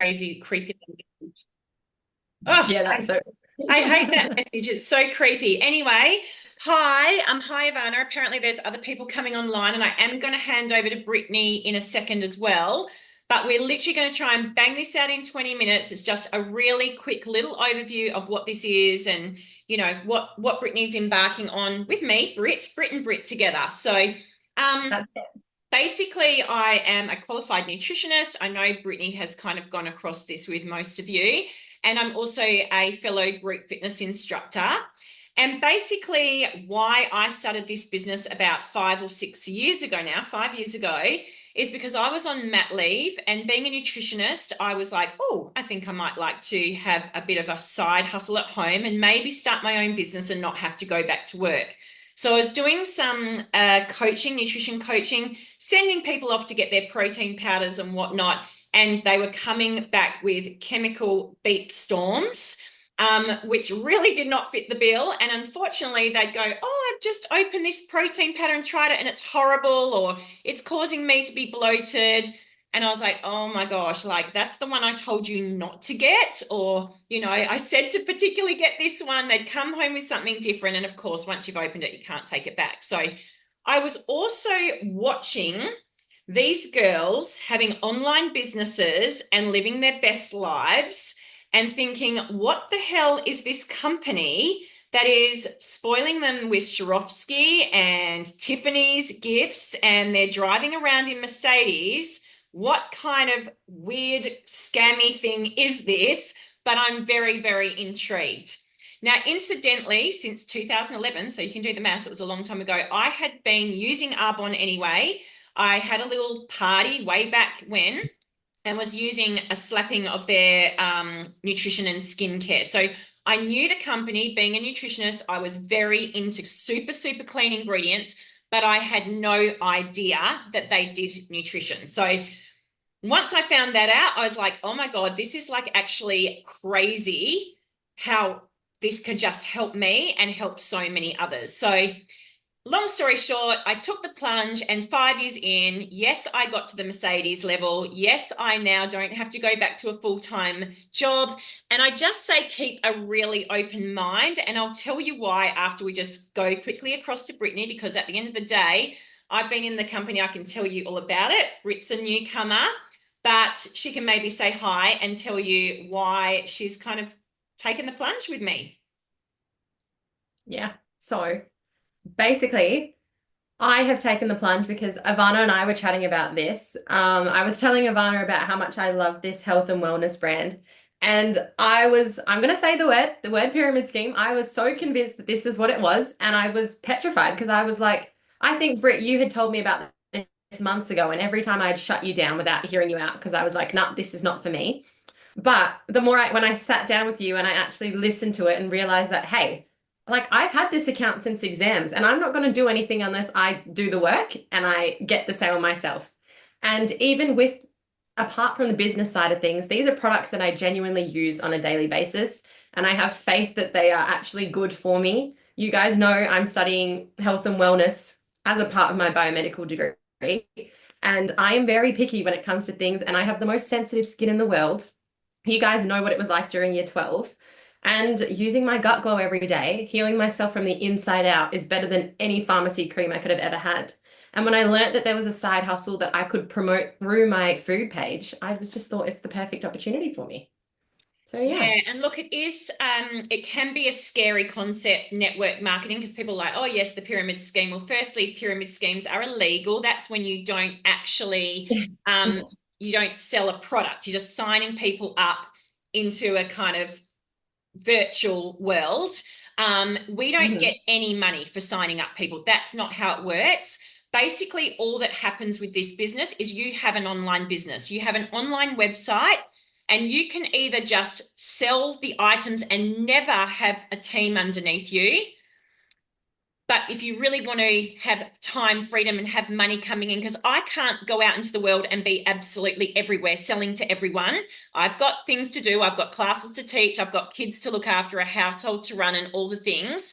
crazy, creepy. Oh, Yeah, that's so. I hate that message. It's so creepy. Anyway, hi, hi, Ivana. Apparently, there's other people coming online, and I am going to hand over to Brittany in a second as well. But we're literally going to try and bang this out in 20 minutes. It's just a really quick little overview of what this is and what Brittany's embarking on with me, Britt and Britt together. So um That's it. basically, I am a qualified nutritionist. I know Brittany has kind of gone across this with most of you. And I'm also a fellow group fitness instructor. And basically, why I started this business about 5 or 6 years ago now, 5 years ago, is because I was on mat leave. And being a nutritionist, I was like, oh, I think I might like to have a bit of a side hustle at home and maybe start my own business and not have to go back to work. So I was doing some coaching, nutrition coaching, sending people off to get their protein powders and whatnot, and they were coming back with chemical beep storms, which really did not fit the bill. And unfortunately, they'd go, "Oh, I've just opened this protein powder and tried it, and it's horrible," or "It's causing me to be bloated." And I was like, oh my gosh, like that's the one I told you not to get. Or, I said to particularly get this one. They'd come home with something different. And of course, once you've opened it, you can't take it back. So I was also watching these girls having online businesses and living their best lives and thinking, what the hell is this company that is spoiling them with Swarovski and Tiffany's gifts and they're driving around in Mercedes? What kind of weird scammy thing is this? But I'm very, very intrigued. Now, incidentally, since 2011, so you can do the maths, it was a long time ago, I had been using Arbonne anyway. I had a little party way back when and was using a slapping of their nutrition and skincare. So I knew the company, being a nutritionist, I was very into super, super clean ingredients, but I had no idea that they did nutrition. So once I found that out, I was like, oh my God, this is like actually crazy how this could just help me and help so many others. So long story short, I took the plunge, and 5 years in, yes, I got to the Mercedes level. Yes, I now don't have to go back to a full-time job. And I just say keep a really open mind. And I'll tell you why after we just go quickly across to Brittany, because at the end of the day, I've been in the company, I can tell you all about it. Britt's a newcomer, but she can maybe say hi and tell you why she's kind of taken the plunge with me. Yeah. So basically, I have taken the plunge because Ivana and I were chatting about this. I was telling Ivana about how much I love this health and wellness brand. And I'm going to say the word pyramid scheme. I was so convinced that this is what it was. And I was petrified because I was like, I think, Britt, you had told me about this months ago. And every time I'd shut you down without hearing you out because I was like, nah, this is not for me. But when I sat down with you and I actually listened to it and realized that, hey, like I've had this account since exams and I'm not going to do anything unless I do the work and I get the sale myself. And even with, apart from the business side of things, these are products that I genuinely use on a daily basis. And I have faith that they are actually good for me. You guys know I'm studying health and wellness as a part of my biomedical degree. And I am very picky when it comes to things, and I have the most sensitive skin in the world. You guys know what it was like during year 12. And using my gut glow every day, healing myself from the inside out is better than any pharmacy cream I could have ever had. And when I learned that there was a side hustle that I could promote through my food page, I was just thought it's the perfect opportunity for me. So yeah. Yeah, and look, it can be a scary concept, network marketing, because people are like, oh yes, the pyramid scheme. Well, firstly, pyramid schemes are illegal. That's when you don't actually, you don't sell a product. You're just signing people up into a kind of virtual world. We don't Mhm. get any money for signing up people. That's not how it works. Basically, all that happens with this business is you have an online business. You have an online website, and you can either just sell the items and never have a team underneath you. But if you really want to have time, freedom, and have money coming in, because I can't go out into the world and be absolutely everywhere selling to everyone. I've got things to do. I've got classes to teach. I've got kids to look after, a household to run, and all the things.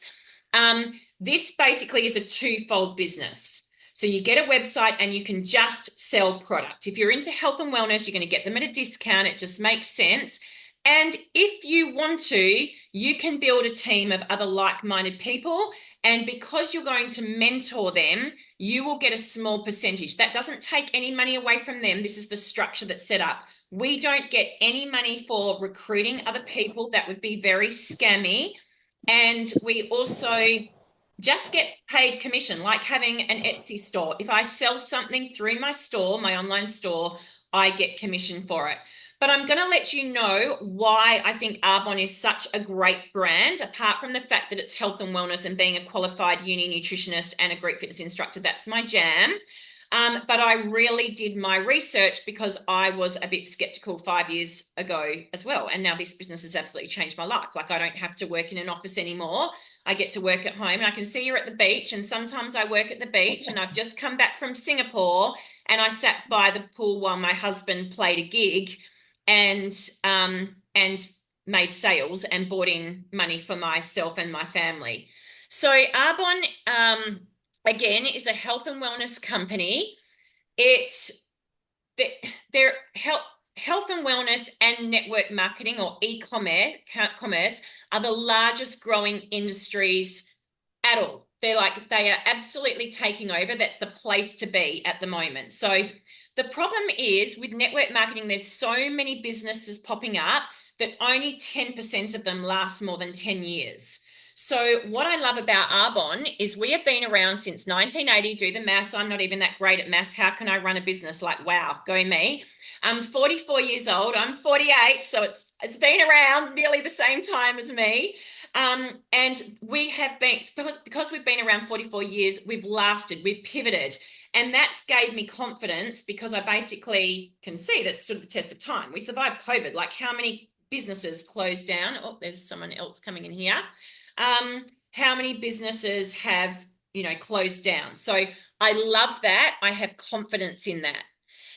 This basically is a twofold business. So you get a website and you can just sell product. If you're into health and wellness, you're going to get them at a discount. It just makes sense. And if you want to, you can build a team of other like-minded people. And because you're going to mentor them, you will get a small percentage. That doesn't take any money away from them. This is the structure that's set up. We don't get any money for recruiting other people. That would be very scammy. And we also just get paid commission, like having an Etsy store. If I sell something through my store, my online store, I get commission for it. But I'm going to let you know why I think Arbonne is such a great brand, apart from the fact that it's health and wellness and being a qualified uni nutritionist and a group fitness instructor. That's my jam. But I really did my research because I was a bit skeptical 5 years ago as well. And now this business has absolutely changed my life. Like, I don't have to work in an office anymore. I get to work at home, and I can see you're at the beach. And sometimes I work at the beach, and I've just come back from Singapore and I sat by the pool while my husband played a gig and made sales and brought in money for myself and my family. So Arbonne, again, is a health and wellness company. It's their health and wellness and network marketing, or e-commerce, are the largest growing industries at all. They are absolutely taking over. That's the place to be at the moment. So the problem is with network marketing, there's so many businesses popping up that only 10% of them last more than 10 years. So what I love about Arbonne is we have been around since 1980. Do the maths. I'm not even that great at maths. How can I run a business? Like, wow, go me. I'm 44 years old. I'm 48. So it's been around nearly the same time as me. And we have been, because we've been around 44 years, we've lasted, we've pivoted. And that's gave me confidence because I basically can see that's stood the test of time. We survived COVID. Like, how many businesses closed down? Oh, there's someone else coming in here. How many businesses have, closed down? So I love that. I have confidence in that.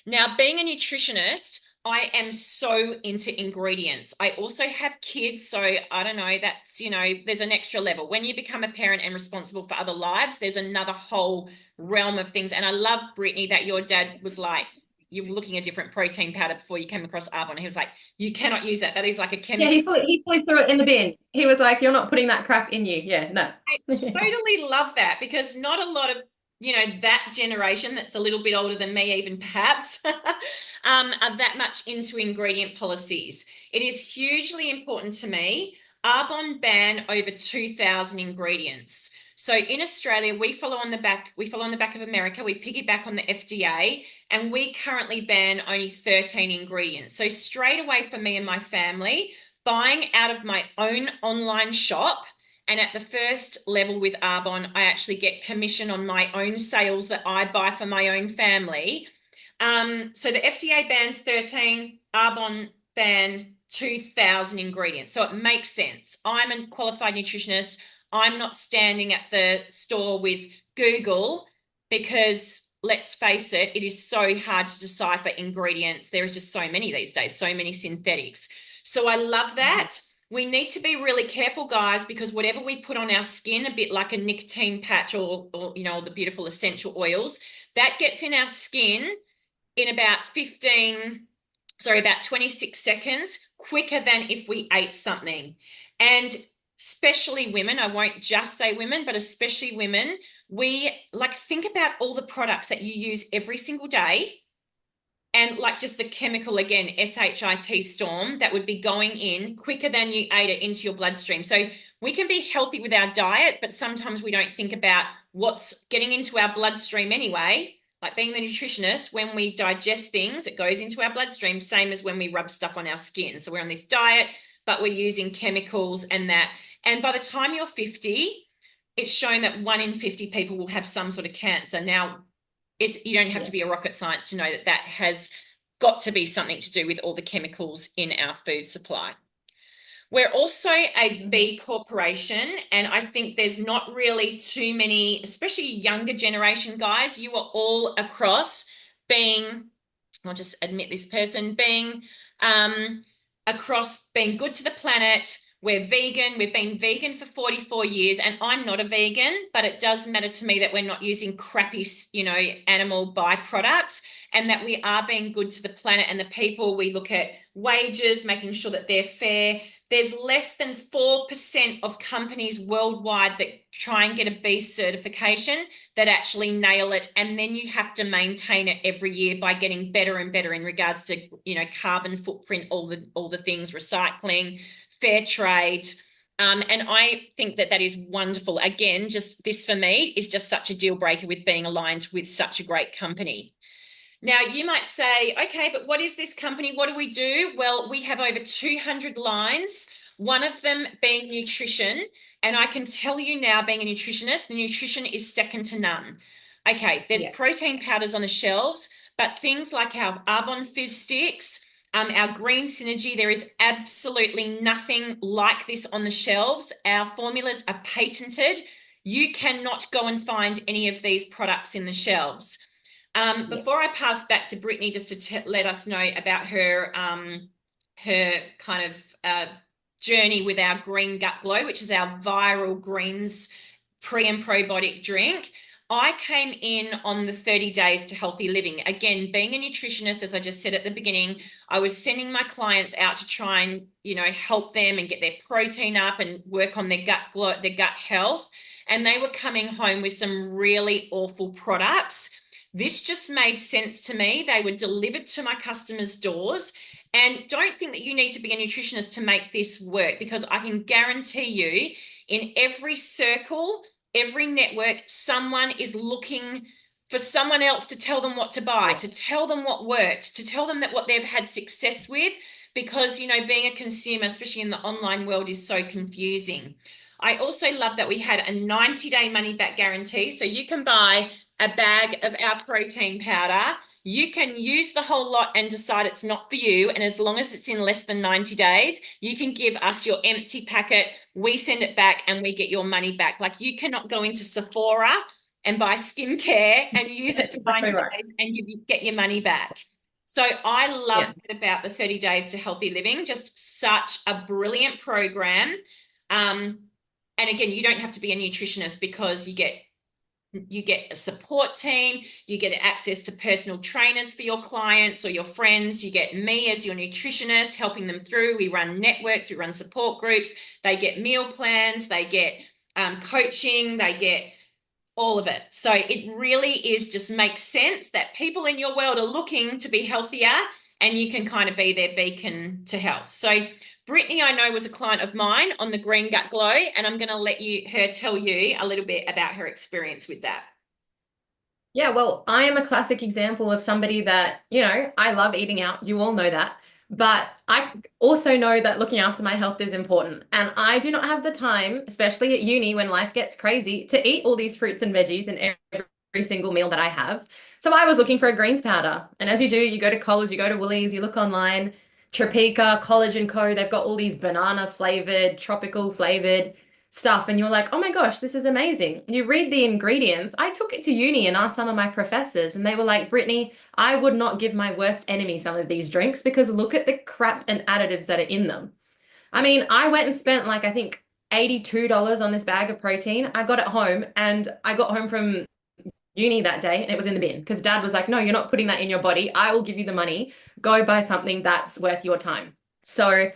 Now, being a nutritionist, I am so into ingredients. I also have kids, so I don't know, that's, there's an extra level. When you become a parent and responsible for other lives, there's another whole realm of things. And I love, Brittany, that your dad was like, you were looking at different protein powder before you came across Arbonne. He was like, you cannot use that. That is like a Yeah, chemical. he fully threw it in the bin. He was like, "You're not putting that crap in you." Yeah, no. I totally love that because not a lot of, that generation that's a little bit older than me, even perhaps, are that much into ingredient policies. It is hugely important to me. Arbonne ban over 2,000 ingredients. So in Australia, we follow on the back of America. We piggyback on the FDA, and we currently ban only 13 ingredients. So straight away for me and my family, buying out of my own online shop. And at the first level with Arbonne, I actually get commission on my own sales that I buy for my own family. So the FDA bans 13, Arbonne ban 2,000 ingredients. So it makes sense. I'm a qualified nutritionist. I'm not standing at the store with Google because let's face it, it is so hard to decipher ingredients. There is just so many these days, so many synthetics. So I love that. We need to be really careful, guys, because whatever we put on our skin, a bit like a nicotine patch or the beautiful essential oils, that gets in our skin in about 26 seconds, quicker than if we ate something. And especially women, I won't just say women, but especially women, we think about all the products that you use every single day. And just the chemical, again, SHIT storm, that would be going in quicker than you ate it into your bloodstream. So we can be healthy with our diet, but sometimes we don't think about what's getting into our bloodstream anyway. Like being the nutritionist, when we digest things, it goes into our bloodstream, same as when we rub stuff on our skin. So we're on this diet, but we're using chemicals and that. And by the time you're 50, it's shown that 1 in 50 people will have some sort of cancer. Now, you don't have to be a rocket science to know that has got to be something to do with all the chemicals in our food supply. We're also a B corporation, and I think there's not really too many, especially younger generation guys. You are all across being, I'll just admit this person, being across being good to the planet, We're vegan. We've been vegan for 44 years, and I'm not a vegan, but it does matter to me that we're not using crappy, animal byproducts, and that we are being good to the planet and the people. We look at wages, making sure that they're fair. There's less than 4% of companies worldwide that try and get a B certification that actually nail it. And then you have to maintain it every year by getting better and better in regards to, carbon footprint, all the things, recycling, fair trade. And I think that is wonderful. Again, just this for me is just such a deal breaker with being aligned with such a great company. Now, you might say, okay, but what is this company? What do we do? Well, we have over 200 lines, one of them being nutrition. And I can tell you now, being a nutritionist, the nutrition is second to none. Okay, there's protein powders on the shelves, but things like our Arbonne Fizz sticks, our green synergy, there is absolutely nothing like this on the shelves. Our formulas are patented. You cannot go and find any of these products in the shelves. Before I pass back to Brittany, just to let us know about her kind of journey with our Green Gut Glow, which is our viral greens pre and probiotic drink. I came in on the 30 days to healthy living. Again, being a nutritionist, as I just said at the beginning, I was sending my clients out to try and, help them and get their protein up and work on their gut health. And they were coming home with some really awful products. This just made sense to me. They were delivered to my customers' doors. And don't think that you need to be a nutritionist to make this work, because I can guarantee you in every circle, every network, someone is looking for someone else to tell them what to buy, to tell them what worked, to tell them that what they've had success with, because, being a consumer, especially in the online world, is so confusing. I also love that we had a 90-day money-back guarantee. So you can buy a bag of our protein powder. You can use the whole lot and decide it's not for you. And as long as it's in less than 90 days, you can give us your empty packet. We send it back and we get your money back. Like, you cannot go into Sephora and buy skincare and use it for 90 days and get your money back. So I love that about the 30 Days to Healthy Living. Just such a brilliant program. And again, you don't have to be a nutritionist, because you get a support team, you get access to personal trainers for your clients or your friends, you get me as your nutritionist helping them through. We run networks, we run support groups, they get meal plans, they get coaching, they get all of it. So it really is, just makes sense that people in your world are looking to be healthier, and you can kind of be their beacon to health. So Brittany, I know, was a client of mine on the Green Gut Glow, and I'm going to let her tell you a little bit about her experience with that. Yeah, well, I am a classic example of somebody that, I love eating out. You all know that. But I also know that looking after my health is important. And I do not have the time, especially at uni when life gets crazy, to eat all these fruits and veggies in every single meal that I have. So I was looking for a greens powder. And as you do, you go to Coles, you go to Woolies, you look online, Tropika, College & Co. They've got all these banana flavored, tropical flavored stuff. And you're like, oh my gosh, this is amazing. You read the ingredients. I took it to uni and asked some of my professors, and they were like, Brittany, I would not give my worst enemy some of these drinks, because look at the crap and additives that are in them. I mean, I went and spent I think $82 on this bag of protein. I got it home, and I got home from uni that day and it was in the bin, because dad was like, no, you're not putting that in your body. I will give you the money. Go buy something that's worth your time. So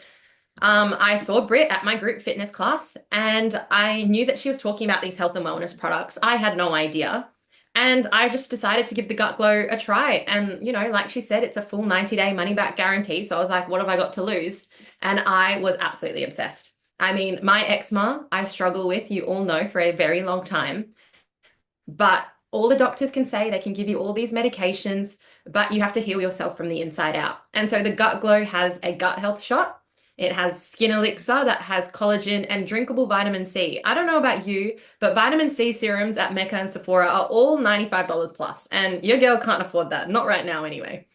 I saw Britt at my group fitness class, and I knew that she was talking about these health and wellness products. I had no idea. And I just decided to give the Gut Glow a try. And, like she said, it's a full 90-day money back guarantee. So I was like, what have I got to lose? And I was absolutely obsessed. I mean, my eczema, I struggle with, you all know, for a very long time. But all the doctors can say, they can give you all these medications, but you have to heal yourself from the inside out. And so the Gut Glow has a gut health shot. It has skin elixir that has collagen and drinkable vitamin C. I don't know about you, but vitamin C serums at Mecca and Sephora are all $95 plus, and your girl can't afford that. Not right now anyway.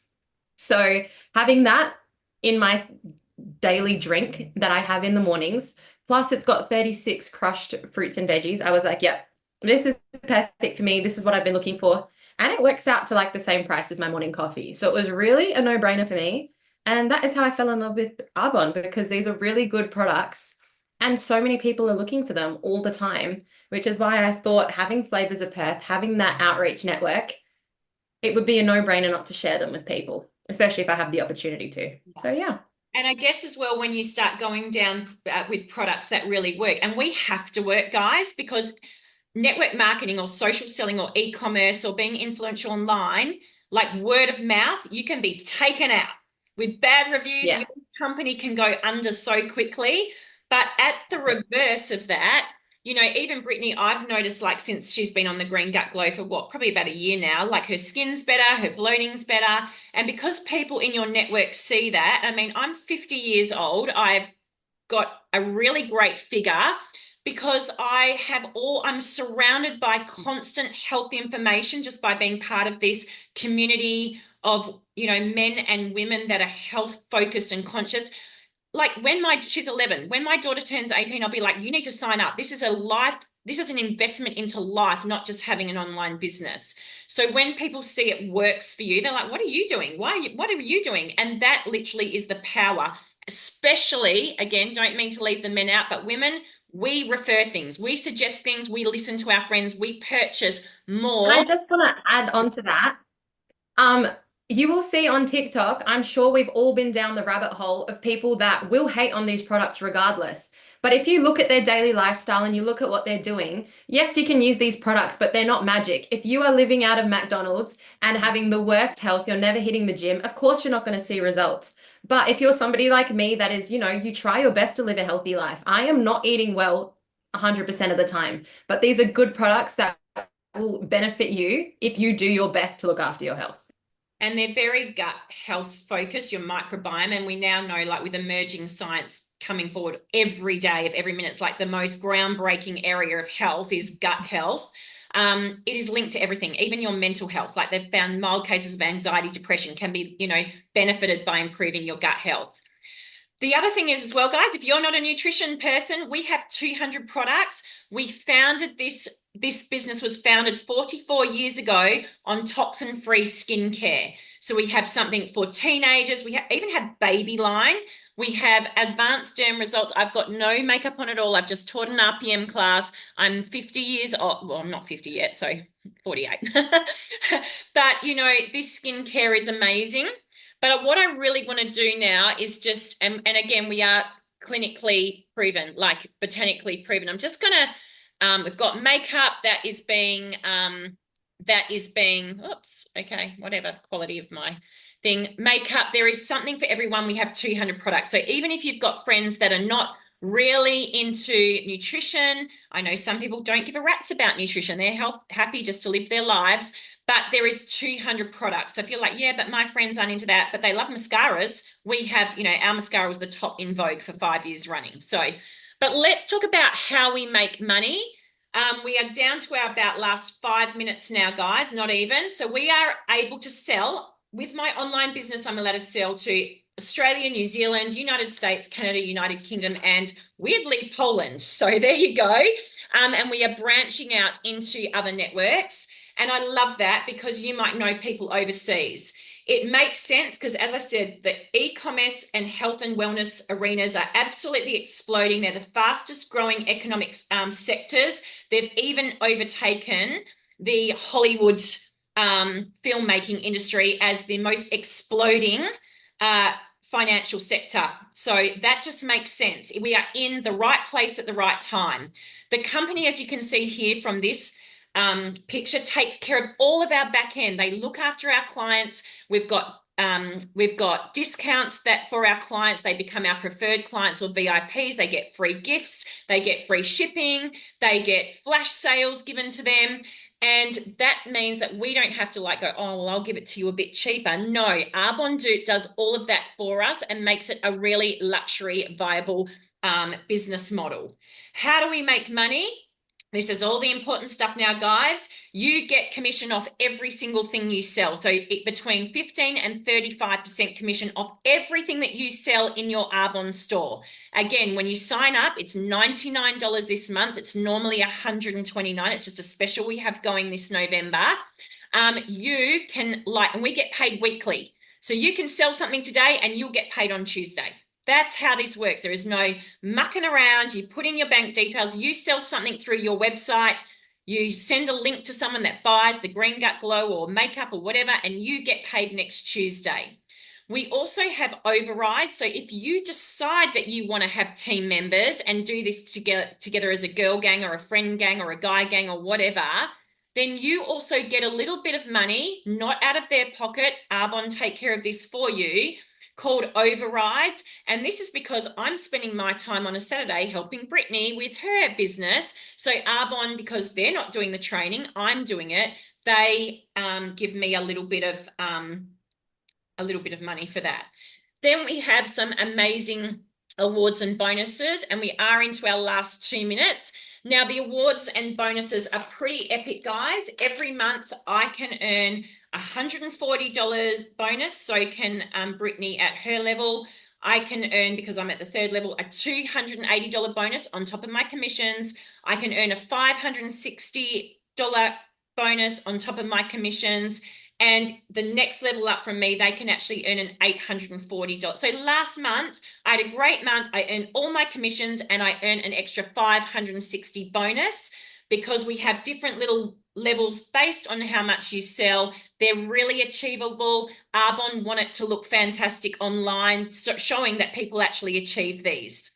So having that in my daily drink that I have in the mornings, plus it's got 36 crushed fruits and veggies, I was like, yep, this is perfect for me. This is what I've been looking for. And it works out to the same price as my morning coffee. So it was really a no-brainer for me. And that is how I fell in love with Arbonne, because these are really good products And so many people are looking for them all the time, which is why I thought having Flavors of Perth, having that outreach network, it would be a no-brainer not to share them with people, especially if I have the opportunity to. So yeah. And I guess as well, when you start going down with products that really work, and we have to work, guys, because network marketing or social selling or e-commerce or being influential online, like word of mouth, you can be taken out with bad reviews. Yeah. Your company can go under so quickly. But at the reverse of that, even Brittany, I've noticed like since she's been on the Green Gut Glow for what, probably about a year now, like her skin's better, her bloating's better. And because people in your network see that, I mean, I'm 50 years old. I've got a really great figure because I'm surrounded by constant health information just by being part of this community of, men and women that are health focused and conscious. Like she's 11, when my daughter turns 18, I'll be like, you need to sign up. This is an investment into life, not just having an online business. So when people see it works for you, they're like, what are you doing? What are you doing? And that literally is the power, especially, again, don't mean to leave the men out, but women, we refer things, we suggest things, we listen to our friends, we purchase And more. I just want to add on to that. Um, you will see on TikTok, I'm sure we've all been down the rabbit hole of people that will hate on these products regardless. But if you look at their daily lifestyle and you look at what they're doing, yes, you can use these products, but they're not magic. If you are living out of McDonald's and having the worst health, you're never hitting the gym, of course you're not going to see results. But if you're somebody like me that is, you try your best to live a healthy life. I am not eating well 100% of the time, but these are good products that will benefit you if you do your best to look after your health. And they're very gut health focused, your microbiome. And we now know, like with emerging science coming forward every day of every minute, it's like the most groundbreaking area of health is gut health. It is linked to everything, even your mental health. Like they've found mild cases of anxiety, depression can be, benefited by improving your gut health. The other thing is as well, guys, if you're not a nutrition person, we have 200 products. We founded this business was founded 44 years ago on toxin-free skincare. So we have something for teenagers. We even have baby line. We have advanced derm results. I've got no makeup on at all. I've just taught an RPM class. I'm 50 years old. Well, I'm not 50 yet, so 48. But, this skincare is amazing. But what I really want to do now is just, and again, we are clinically proven, like botanically proven. I'm just going to, we've got makeup oops, okay, whatever quality of my thing. Makeup, there is something for everyone. We have 200 products. So even if you've got friends that are not really into nutrition, I know some people don't give a rat's about nutrition. They're happy just to live their lives. But there is 200 products. So if you're like, yeah, but my friends aren't into that, but they love mascaras, we have, our mascara was the top in vogue for 5 years running. So, but let's talk about how we make money. We are down to our about last 5 minutes now, guys, not even. So we are able to sell with my online business. I'm allowed to sell to Australia, New Zealand, United States, Canada, United Kingdom, and weirdly Poland. So there you go. And we are branching out into other networks. And I love that because you might know people overseas. It makes sense because, as I said, the e-commerce and health and wellness arenas are absolutely exploding. They're the fastest growing economic sectors. They've even overtaken the Hollywood filmmaking industry as the most exploding financial sector. So that just makes sense. We are in the right place at the right time. The company, as you can see here from this picture, takes care of all of our back end. They look after our clients. We've got discounts that for our clients, they become our preferred clients or VIPs. They get free gifts, they get free shipping, they get flash sales given to them. And that means that we don't have to like go, oh, well, I'll give it to you a bit cheaper. No, Arbonne does all of that for us and makes it a really luxury, viable business model. How do we make money? This is all the important stuff now, guys. You get commission off every single thing you sell. So between 15 and 35% commission off everything that you sell in your Arbonne store. Again, when you sign up, it's $99 this month. It's normally $129. It's just a special we have going this November. You can and we get paid weekly. So you can sell something today and you'll get paid on Tuesday. That's how this works. There is no mucking around. You put in your bank details, you sell something through your website, you send a link to someone that buys the Green Gut Glow or makeup or whatever, and you get paid next Tuesday. We also have overrides. So if you decide that you want to have team members and do this together as a girl gang or a friend gang or a guy gang or whatever, then you also get a little bit of money, not out of their pocket. Arbonne take care of this for you, called overrides. And this is because I'm spending my time on a Saturday helping Brittany with her business. So Arbonne, because they're not doing the training, I'm doing it. They give me a little bit of money for that. Then we have some amazing awards and bonuses, and we are into our last 2 minutes. Now, the awards and bonuses are pretty epic, guys. Every month I can earn $140 bonus. So can Brittany at her level. I can earn, because I'm at the 3rd level, a $280 bonus on top of my commissions. I can earn a $560 bonus on top of my commissions. And the next level up from me, they can actually earn an $840. So last month, I had a great month. I earned all my commissions and I earned an extra $560 bonus, because we have different little levels based on how much you sell. They're really achievable. Arbonne want it to look fantastic online, showing that people actually achieve these.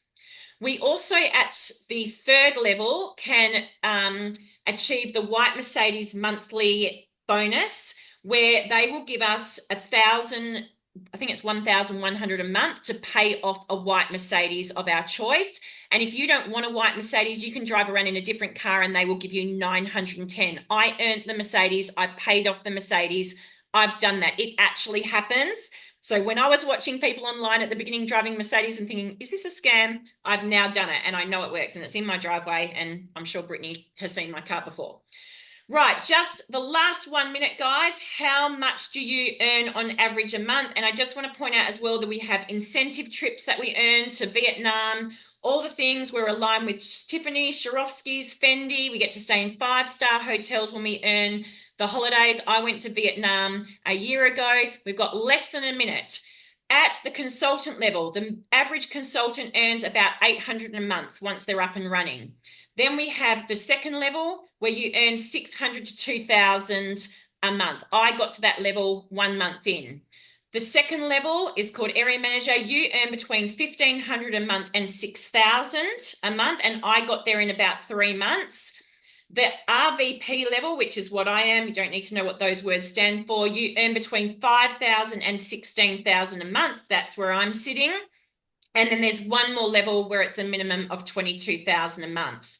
We also, at the 3rd level, can achieve the White Mercedes monthly bonus, where they will give us $1,000, I think it's $1,100 a month, to pay off a white Mercedes of our choice. And if you don't want a white Mercedes, you can drive around in a different car and they will give you $910. I earned the Mercedes. I paid off the Mercedes. I've done that. It actually happens. So when I was watching people online at the beginning driving Mercedes and thinking, is this a scam? I've now done it and I know it works, and it's in my driveway, and I'm sure Brittany has seen my car before. Right, just the last 1 minute, guys. How much do you earn on average a month? And I just want to point out as well that we have incentive trips that we earn to Vietnam, all the things. We're aligned with Tiffany, Swarovski's, Fendi. We get to stay in 5-star hotels when we earn the holidays. I went to Vietnam a year ago. We've got less than a minute. At the consultant level, the average consultant earns about $800 a month once they're up and running. Then we have the 2nd level, where you earn $600 to $2,000 a month. I got to that level 1 month in. The 2nd level is called Area Manager. You earn between $1,500 a month and $6,000 a month, and I got there in about 3 months. The RVP level, which is what I am, you don't need to know what those words stand for. You earn between $5,000 and $16,000 a month. That's where I'm sitting. And then there's one more level where it's a minimum of $22,000 a month.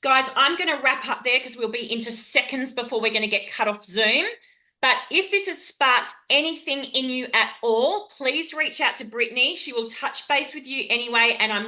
Guys, I'm going to wrap up there because we'll be into seconds before we're going to get cut off Zoom. But if this has sparked anything in you at all, please reach out to Brittany. She will touch base with you anyway, and I'm